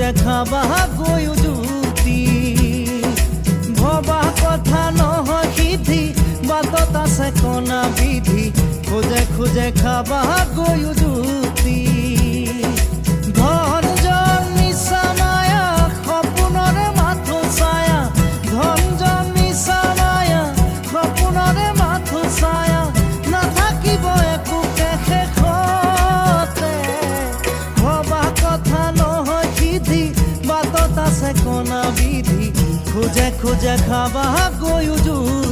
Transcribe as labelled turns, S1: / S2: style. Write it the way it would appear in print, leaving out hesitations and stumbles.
S1: খোজে খাবা গৈ উজুতি ভবা কথা নহয় সিদ্ধি বাটত আছে কণা বিধি খোজে খোজে খাবা গৈ উজুতি ধন জন মিছা মায়া সপোনৰে মাথো ছায়া ধন জন মিছা মায়া সপোনৰে মাথো ছায়া নাথাকিব একোকে শেষতে ভবা কথা নহয় সিদ্ধি বাটত আছে কণা বিধি খোজে খোজে খাবা গৈ উজুতি